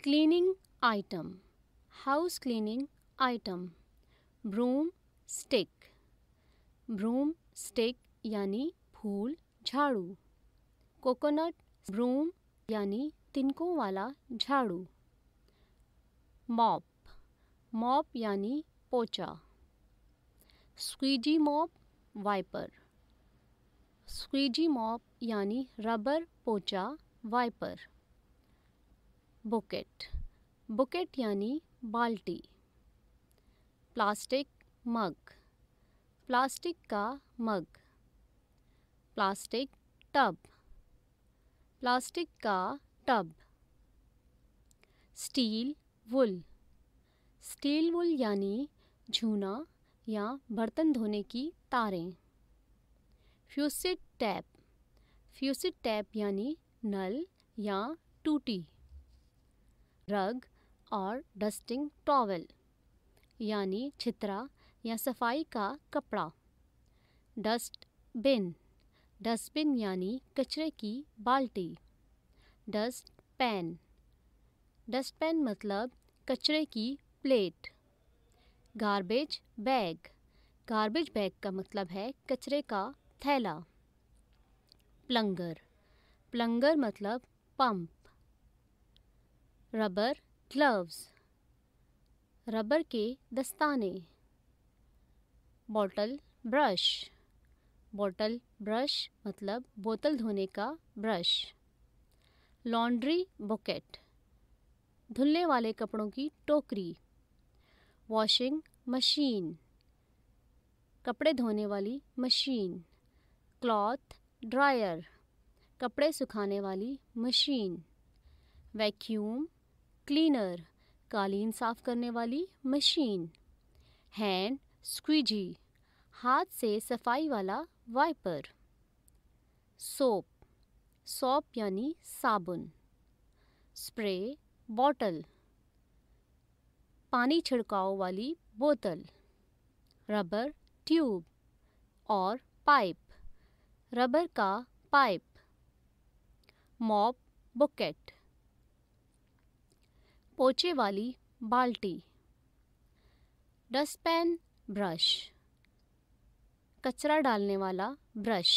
Cleaning item, house cleaning item. Broom stick, broom stick यानी फूल झाड़ू। कोकोनट ब्रूम यानी तिनकों वाला झाड़ू। मॉप, मॉप यानी पोंछा। Squeegee mop wiper, squeegee mop यानी रबर पोंछा वाइपर। बुकेट, बुकेट यानी बाल्टी। प्लास्टिक मग, प्लास्टिक का मग। प्लास्टिक टब, प्लास्टिक का tub. Steel wool, steel wool यानी झूना या बर्तन धोने की तारें। फ्यूसिट टैप, फ्यूसिट टैप यानी नल या टूटी। रग और डस्टिंग टॉवल यानी छितरा या सफाई का कपड़ा। डस्ट बिन, डस्टबिन यानी कचरे की बाल्टी। डस्ट पैन, डस्ट पैन मतलब कचरे की plate. Garbage bag, garbage bag का मतलब है कचरे का थैला। प्लंगर, प्लंगर मतलब पंप। रबर ग्लव्स, रबर के दस्ताने। बॉटल ब्रश, बॉटल ब्रश मतलब बोतल धोने का ब्रश। लॉन्ड्री बकेट, धुलने वाले कपड़ों की टोकरी। वॉशिंग मशीन, कपड़े धोने वाली मशीन। क्लॉथ ड्रायर, कपड़े सुखाने वाली मशीन। वैक्यूम क्लीनर, कालीन साफ करने वाली मशीन। हैंड स्क्वीजी, हाथ से सफाई वाला वाइपर। सोप, सोप यानी साबुन। स्प्रे बॉटल, पानी छिड़काव वाली बोतल। रबर ट्यूब और पाइप, रबर का पाइप। मॉप बुकेट, पोंछे वाली बाल्टी। डस्टपैन ब्रश, कचरा डालने वाला ब्रश।